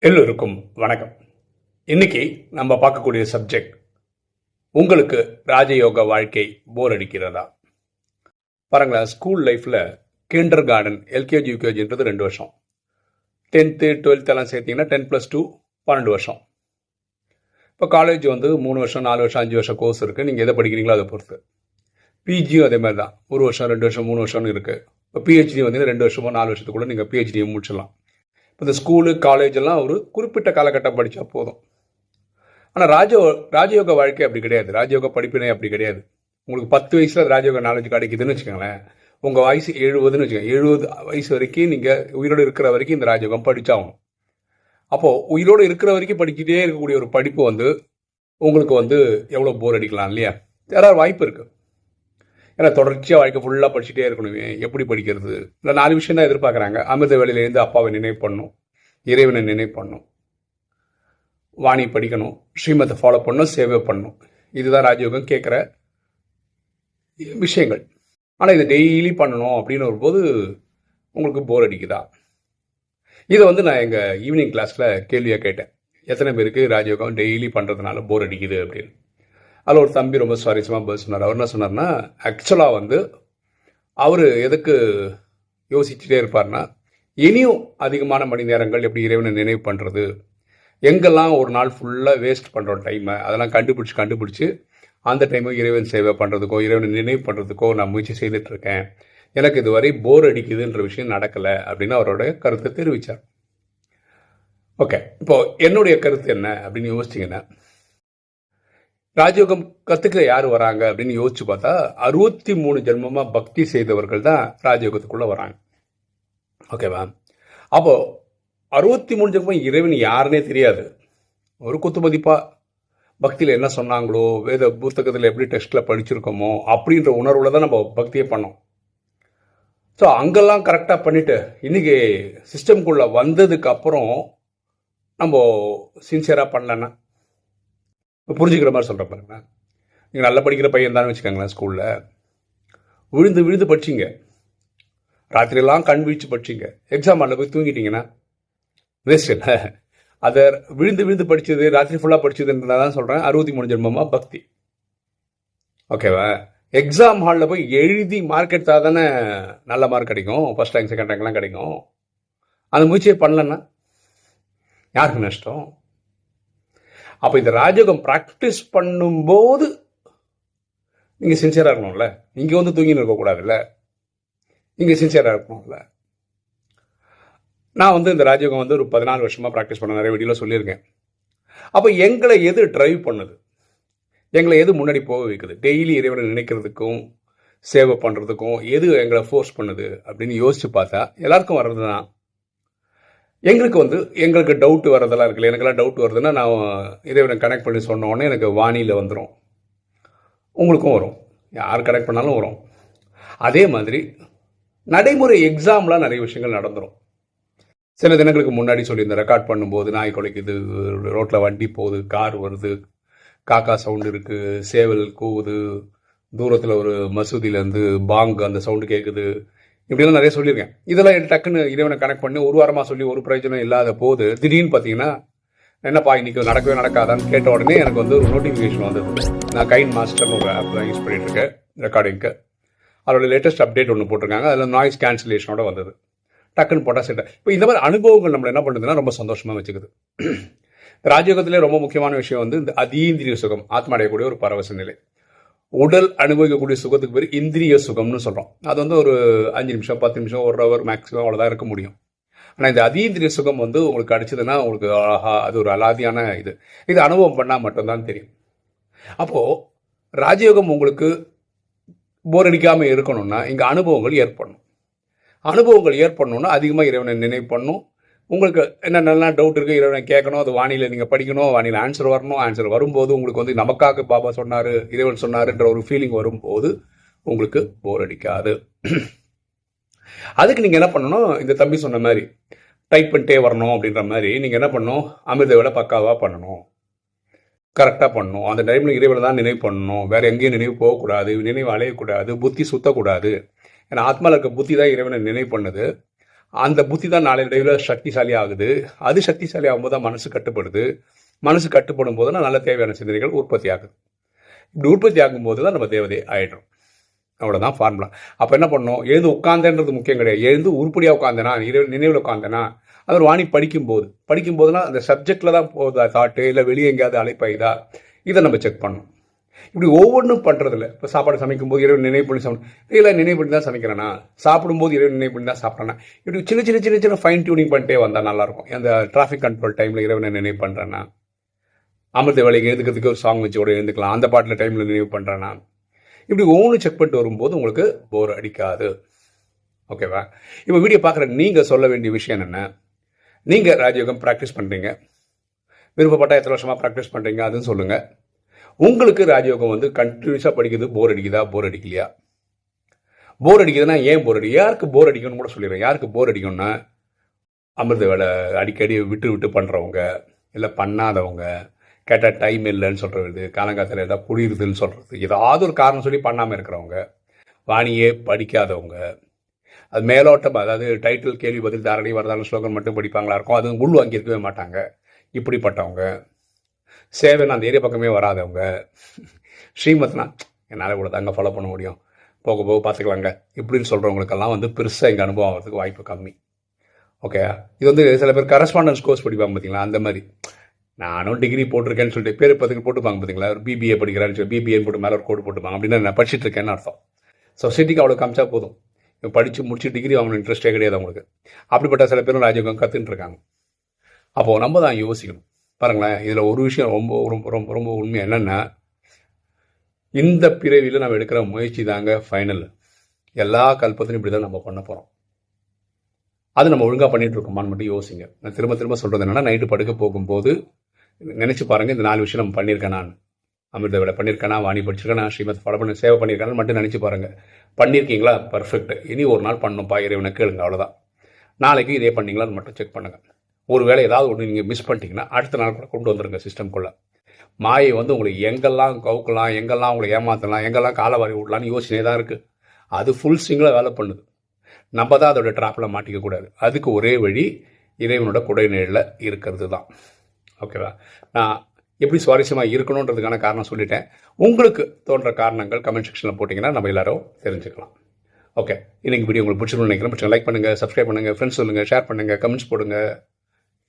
எல்லோருக்கும் வணக்கம். இன்னைக்கு நம்ம பார்க்கக்கூடிய சப்ஜெக்ட், உங்களுக்கு ராஜயோக வாழ்க்கை போர் அடிக்கிறதா? பாருங்களேன், ஸ்கூல் லைஃப்ல கிண்டர் கார்டன், எல்கேஜி யூகேஜின்றது 2 வருஷம். 10th 12th எல்லாம் சேர்த்தீங்கன்னா 10+2 12 வருஷம். இப்போ காலேஜ் வந்து 3 வருஷம் 4 வருஷம் 5 வருஷம் கோர்ஸ் இருக்குது. நீங்கள் எதை படிக்கிறீங்களோ அதை பொறுத்து. பிஜியும் அதே மாதிரி தான், 1 வருஷம் 2 வருஷம் 3 வருஷம்னு இருக்குது. இப்போ பிஹெச்டி வந்து 2 வருஷமோ 4 வருஷத்துக்குள்ள நீங்கள் பிஹெச்டியை முடிச்சிடலாம். இந்த ஸ்கூலு காலேஜ் எல்லாம் ஒரு குறிப்பிட்ட காலகட்டம் படித்தா போதும். ஆனால் ராஜயோக வாழ்க்கை அப்படி கிடையாது. ராஜயோக படிப்பினை அப்படி கிடையாது. உங்களுக்கு 10 வயசுல ராஜயோக நாலேஜ் கிடைக்குதுன்னு வச்சுக்கோங்களேன். உங்கள் வயசு 70ன்னு வச்சுக்கோங்க. 70 வயசு வரைக்கும் நீங்கள் உயிரோடு இருக்கிற வரைக்கும் இந்த ராஜயோகம் படித்தாகணும். அப்போது உயிரோடு இருக்கிற வரைக்கும் படிச்சுட்டே இருக்கக்கூடிய ஒரு படிப்பு வந்து உங்களுக்கு வந்து எவ்வளோ போர் அடிக்கலாம் இல்லையா? யாராவது வாய்ப்பு இருக்குது. ஏன்னா தொடர்ச்சியாக வாழ்க்கை ஃபுல்லாக படிச்சுட்டே இருக்கணுமே, எப்படி படிக்கிறது? இல்லை 4 விஷயம் தான் எதிர்பார்க்குறாங்க. அமிர்த வேலையிலேருந்து அப்பாவை நினைவு பண்ணணும், இறைவனை நினைவு பண்ணணும், வாணி படிக்கணும், ஸ்ரீமத்தை ஃபாலோ பண்ணணும், சேவை பண்ணணும். இதுதான் ராஜயோகம் கேட்குற விஷயங்கள். ஆனால் இதை டெய்லி பண்ணணும் அப்படின்னு வரும்போது உங்களுக்கு போர் அடிக்குதா? இதை வந்து நான் எங்கள் ஈவினிங் கிளாஸில் கேள்வியாக கேட்டேன். எத்தனை பேருக்கு ராஜயோகம் டெய்லி பண்ணுறதுனால போர் அடிக்குது அப்படின்னு. அதில் ஒரு தம்பி ரொம்ப சுவாரஸ்யமாக பதில் சொன்னார். அவர் என்ன சொன்னார்னா, ஆக்சுவலாக வந்து அவர் எதுக்கு யோசிச்சுட்டே இருப்பார்னா, இனியும் அதிகமான மணி நேரங்கள் எப்படி இறைவனை நினைவு பண்ணுறது, எங்கெல்லாம் ஒரு நாள் ஃபுல்லாக வேஸ்ட் பண்ணுறோம் டைமை, அதெல்லாம் கண்டுபிடிச்சி அந்த டைமை இறைவன் சேவை பண்ணுறதுக்கோ இறைவனை நினைவு பண்ணுறதுக்கோ நான் முயற்சி செய்துட்ருக்கேன். எனக்கு இதுவரை போர் அடிக்குதுன்ற விஷயம் நடக்கலை அப்படின்னு அவரோட கருத்தை தெரிவித்தார். ஓகே, இப்போது என்னுடைய கருத்து என்ன அப்படின்னு யோசிச்சிங்கன்னா, ராஜயோகம் கற்றுக்க யார் வராங்க அப்படின்னு யோசிச்சு பார்த்தா 63 ஜென்மமாக பக்தி செய்தவர்கள் தான் ராஜயோகத்துக்குள்ளே வராங்க. ஓகேவா? அப்போது 63 ஜென்மம் இறைவன் யாருன்னே தெரியாது. ஒரு குத்துமதிப்பாக பக்தியில் என்ன சொன்னாங்களோ, வேத புத்தகத்தில் எப்படி டெக்ஸ்ட்டில் படிச்சிருக்கோமோ அப்படின்ற உணர்வில் தான் நம்ம பக்தியை பண்ணோம். ஸோ அங்கெல்லாம் கரெக்டாக பண்ணிவிட்டு இன்றைக்கி சிஸ்டம்குள்ளே வந்ததுக்கு அப்புறம் நம்ம சின்சியராக பண்ணலன்னா புரிஞ்சுக்கிற மாதிரி சொல்கிற பாருங்க. நீங்கள் நல்லா படிக்கிற பையன் தான் வச்சுக்கோங்களேன். ஸ்கூலில் விழுந்து படிச்சிங்க, ராத்திரியெல்லாம் கண் வீழ்ச்சி படிச்சிங்க, எக்ஸாம் ஹாலில் போய் தூங்கிட்டீங்கன்னா வேஸ்ட் இல்லை. அதை விழுந்து படித்தது, ராத்திரி ஃபுல்லாக படித்ததுன்றதா தான் சொல்கிறேன். 63 ஜென்மமாக பக்தி. ஓகேவா? எக்ஸாம் ஹாலில் போய் எழுதி மார்க் எடுத்தால் தானே நல்ல மார்க் கிடைக்கும், ஃபஸ்ட் ரேங்க் செகண்ட் ரேங்க்லாம் கிடைக்கும். அந்த முயற்சியை பண்ணலன்னா யாருக்கு நஷ்டம்? அப்போ இந்த ராஜயோகம் ப்ராக்டிஸ் பண்ணும்போது நீங்கள் சின்சியராக இருக்கணும்ல. இங்கே வந்து தூங்கின்னு இருக்கக்கூடாதுல்ல, இங்கே சின்சியராக இருக்கணும்ல. நான் வந்து இந்த ராஜயோகம் வந்து ஒரு 14 வருஷமாக ப்ராக்டிஸ் பண்ண, நிறைய வீடியோவில் சொல்லியிருக்கேன். அப்போ எங்களை எது ட்ரைவ் பண்ணுது, எங்களை எது முன்னாடி போக வைக்குது, டெய்லி இறைவனை நினைக்கிறதுக்கும் சேவை பண்ணுறதுக்கும் எது எங்களை ஃபோர்ஸ் பண்ணுது அப்படின்னு யோசித்து பார்த்தா எல்லாருக்கும் வர்றது தான். எங்களுக்கு டவுட் வரதெல்லாம் இருக்குல்ல. எனக்கெல்லாம் டவுட் வருதுன்னா நான் இறைவனை கனெக்ட் பண்ணி சொன்ன உடனே எனக்கு வாணியில் வந்துடும். உங்களுக்கும் வரும், யார் கனெக்ட் பண்ணாலும் வரும். அதே மாதிரி நடைமுறை எக்ஸாம்லாம் நிறைய விஷயங்கள் நடந்துடும். சில தினங்களுக்கு முன்னாடி சொல்லியிருந்தேன், ரெக்கார்ட் பண்ணும்போது நாய் குலைக்குது, ரோட்டில் வண்டி போகுது, கார் வருது, காக்கா சவுண்டு இருக்குது, சேவல் கூவுது, தூரத்தில் ஒரு மசூதியிலேருந்து பாங்கு அந்த சவுண்டு கேட்குது, இப்படிலாம் நிறைய சொல்லியிருக்கேன். இதெல்லாம் டக்குன்னு இறைவனை கனெக்ட் பண்ணி ஒரு வாரமாக சொல்லி ஒரு பிரயோஜனம் இல்லாத போது திடீர்னு பார்த்தீங்கன்னா, என்னப்பா இன்றைக்கி நடக்கவே நடக்காதான்னு கேட்ட உடனே எனக்கு வந்து ஒரு நோட்டிஃபிகேஷன் வந்தது. நான் கைன் மாஸ்டர்னு ஒரு ஆப் தான் யூஸ் பண்ணிகிட்ருக்கேன் ரெக்கார்டிங்க்கு. அதோட லேட்டஸ்ட் அப்டேட் ஒன்று போட்டிருக்காங்க. அதில் நாய்ஸ் கேன்சலேஷனோட வந்தது. டக்குன்னு போட்டால் செட். இப்போ இந்த மாதிரி அனுபவங்கள் நம்மளை என்ன பண்ணுதுன்னா ரொம்ப சந்தோஷமாக வச்சுக்குது. ராஜயோகத்திலே ரொம்ப முக்கியமான விஷயம் வந்து இந்த அதீந்திரிய சுகம், ஆத்மா அடையக்கூடிய ஒரு பரவச நிலை. உடல் அனுபவிக்கக்கூடிய சுகத்துக்கு பேர் இந்திரிய சுகம்னு சொல்கிறோம். அது வந்து ஒரு 5 நிமிஷம் 10 நிமிஷம் 1 ஹவர் மேக்ஸிமம் அவ்வளோதான் இருக்க முடியும். ஆனால் இந்த அதீந்திரிய சுகம் வந்து உங்களுக்கு அடிச்சதுன்னா உங்களுக்கு அது ஒரு அலாதியான இது அனுபவம் பண்ணால் மட்டும்தான் தெரியும். அப்போது ராஜயோகம் உங்களுக்கு போர் அடிக்காமல் இருக்கணும்னா இங்கே அனுபவங்கள் ஏற்படணும்னா அதிகமாக இறைவனை நினைவு பண்ணணும். உங்களுக்கு என்னென்னலாம் டவுட் இருக்குது, இறைவனை கேட்கணும், அது வானிலை நீங்கள் படிக்கணும், வானிலை ஆன்சர் வரணும். ஆன்சர் வரும்போது உங்களுக்கு வந்து நமக்காக பாபா சொன்னார், இறைவன் சொன்னார்ன்ற ஒரு ஃபீலிங் வரும்போது உங்களுக்கு போர் அடிக்காது. அதுக்கு நீங்கள் என்ன பண்ணணும், இந்த தம்பி சொன்ன மாதிரி டைப் பண்ணிட்டே வரணும் அப்படின்ற மாதிரி நீங்கள் என்ன பண்ணணும், அமிர்த வேலை பக்காவாக பண்ணணும், கரெக்டாக பண்ணணும். அந்த டைமில் இறைவனை தான் நினைவு பண்ணணும், வேறு எங்கேயும் நினைவு போகக்கூடாது, நினைவு அலையக்கூடாது, புத்தி சுற்றக்கூடாது. ஏன்னா ஆத்மாவில் இருக்க புத்தி தான் இறைவனை நினைவு பண்ணுது. அந்த புத்தி தான் நாளையில சக்திசாலி ஆகுது. அது சக்திசாலி ஆகும்போது தான் மனசு கட்டுப்படுது. மனசு கட்டுப்படும் போது தான் நல்ல தேவையான சிந்தனைகள் உற்பத்தி ஆகுது. இப்படி உற்பத்தி ஆகும்போது தான் நம்ம தேவதை ஆயிடுறோம். அவ்வளோதான் ஃபார்முலா. அப்போ என்ன பண்ணணும்? எழுந்து உட்காந்தேன்றது முக்கியம் கிடையாது. எழுந்து உருப்படியாக உட்காந்தேனா, நினைவில் உட்காந்தேனா, அது ஒரு வாணி படிக்கும்போதுனா அந்த சப்ஜெக்டில் தான் போகுதா தாட்டு, இல்லை வெளியே எங்கேயாவது அழைப்பாயுதா, இதை நம்ம செக் பண்ணணும். இப்படி ஒவ்வொன்றும் பண்ணுறதில்ல. இப்போ சாப்பாடு சமைக்கும்போது இரவு நினைவு பண்ணி சாப்பிடணும், இல்லை நினைவு பண்ணி தான் சமைக்கிறேன்னா, சாப்பிடும்போது இரவு நினைவு பண்ணி தான் சாப்பிட்றேன்னா, இப்படி சின்ன சின்ன சின்ன சின்ன ஃபைன் டியூனிங் பண்ணிட்டே வந்தால் நல்லாயிருக்கும். அந்த டிராஃபிக் கண்ட்ரோல் டைமில் இரவு நினைவு பண்ணுறேன்னா, அமிர்த வேலைக்கு எழுதுக்கிறதுக்கு ஒரு சாங் வச்சு கூட எழுந்துக்கலாம். அந்த பாட்டில் டைமில் நினைவு பண்ணுறேன்னா, இப்படி ஒவ்வொன்றும் செக் பண்ணிட்டு வரும்போது உங்களுக்கு போர் அடிக்காது. ஓகேவா? இப்போ வீடியோ பார்க்குற நீங்கள் சொல்ல வேண்டிய விஷயம் என்ன? நீங்கள் ராஜயோகம் ப்ராக்டிஸ் பண்ணுறீங்க, விருப்பப்பட்ட எத்தனை வருஷமாக ப்ராக்டிஸ் பண்ணுறீங்க அதுன்னு சொல்லுங்கள். உங்களுக்கு ராஜயோகம் வந்து கண்டினியூஸாக படிக்கிறது போர் அடிக்குதா, போர் அடிக்கலையா? போர் அடிக்குதுன்னா ஏன் போர் அடிக்கும்? யாருக்கு போர் அடிக்கும்னு கூட சொல்லிடுறேன். யாருக்கு போர் அடிக்கும்னா, அமிர்த வேலை அடிக்கடி விட்டு விட்டு பண்ணுறவங்க, இல்லை பண்ணாதவங்க, கேட்டால் டைம் இல்லைன்னு சொல்கிறது, காலங்காலத்தில் ஏதாவது குளிருதுன்னு சொல்கிறது, ஏதாவது ஒரு காரணம் சொல்லி பண்ணாமல் இருக்கிறவங்க, வாணியே படிக்காதவங்க, அது மேலோட்டம், அதாவது டைட்டில் கேள்வி பதில் தாரணை வரதான ஸ்லோகம் மட்டும் படிப்பாங்களா இருக்கும், அது உள் வாங்கியிருக்கவே மாட்டாங்க. இப்படிப்பட்டவங்க, சேவைன்னு அந்த ஏரியா பக்கமே வராதவங்க, ஸ்ரீமத்னா என்னால் கூட தாங்க ஃபாலோ பண்ண முடியும், போக போக பார்த்துக்கலாங்க இப்படின்னு சொல்கிறவங்களுக்கெல்லாம் வந்து பெருசாக எங்கள் அனுபவம் ஆகிறதுக்கு வாய்ப்பு கம்மி. ஓகே, இது வந்து சில பேர் கரஸ்பாண்டன்ஸ் கோர்ஸ் படிப்பாங்க பார்த்தீங்களா, அந்த மாதிரி நானும் டிகிரி போட்டிருக்கேன்னு சொல்லிட்டு பேர் பத்துக்கு போட்டுப்பாங்க பார்த்தீங்களா, ஒரு பிபிஏ படிக்கிறான்னு சொல்லி பிபிஏன்னு போட்டு மேலே ஒரு கோடு போட்டுப்பாங்க. அப்படின்னா நான் படிச்சுட்டு இருக்கேன்னு அர்த்தம். சொசைட்டிக்கு அவ்வளோ காமிச்சா போதும், இப்போ படித்து முடிச்சு டிகிரி வாங்கணும் இன்ட்ரெஸ்டே கிடையாது அவங்களுக்கு. அப்படிப்பட்ட சில பேரும் ராஜயோகம் கற்றுட்டு இருக்காங்க. அப்போது நம்ம தான் யோசிக்கணும். பாருங்களேன், இதில் ஒரு விஷயம் ரொம்ப ரொம்ப ரொம்ப ரொம்ப உண்மை என்னென்னா, இந்த பிறவியில் நம்ம எடுக்கிற முயற்சி தாங்க ஃபைனல். எல்லா கல்பத்திலும் இப்படி தான் நம்ம பண்ண போகிறோம். அது நம்ம ஒழுங்காக பண்ணிகிட்டு இருக்கோமான்னு மட்டும் யோசிங்க. நான் திரும்ப திரும்ப சொல்கிறது என்னென்னா, நைட்டு படுக்க போகும்போது நினச்சி பாருங்கள், இந்த 4 விஷயம் நம்ம பண்ணியிருக்கேன். நான் அமிர்த வேலை பண்ணியிருக்கேனா, வாணி படிச்சிருக்கேனா, ஸ்ரீமத் ஃபாலோ பண்ணி சேவை பண்ணியிருக்கானு மட்டும் நினச்சி பாருங்கள். பண்ணியிருக்கீங்களா? பர்ஃபெக்ட். இனி ஒரு நாள் பண்ணணும்ப்பா, இறைவனை கேளுங்க, அவ்வளோதான். நாளைக்கு இதே பண்ணிங்களான்னு மட்டும் செக் பண்ணுங்கள். ஒரு வேளை ஏதாவது ஒன்று நீங்கள் மிஸ் பண்ணிட்டீங்கன்னா அடுத்த நாள் கூட கொண்டு வந்துடுங்க சிஸ்டம்குள்ளே. மாயை வந்து உங்களுக்கு எங்கெல்லாம் கவுக்கலாம், எங்கெல்லாம் உங்களை ஏமாற்றலாம், எங்கெல்லாம் காலவாரி விடலான்னு யோசனையே தான் இருக்குது. அது ஃபுல் ஸ்விங்கில் வேலை பண்ணுது. நம்ம தான் அதோட ட்ராப்பில் மாட்டிக்கக்கூடாது. அதுக்கு ஒரே வழி இறைவனோட குடைநிழலில் இருக்கிறது தான். ஓகேவா? நான் எப்படி சுவாரஸ்யமாக இருக்கணுன்றதுக்கான காரணம் சொல்லிட்டேன். உங்களுக்கு தோன்ற காரணங்கள் கமெண்ட் செக்ஷனில் போட்டிங்கன்னா நம்ம எல்லாரும் தெரிஞ்சுக்கலாம். ஓகே, இன்னைக்கு வீடியோ உங்களுக்கு பிடிச்சிருன்னு நினைக்கிறேன். லைக் பண்ணுங்கள், சப்ஸ்கிரைப் பண்ணுங்கள், ஃப்ரெண்ட்ஸ் சொல்லுங்கள், ஷேர் பண்ணுங்கள், கமெண்ட்ஸ் போடுங்க.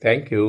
தேங்க்யூ.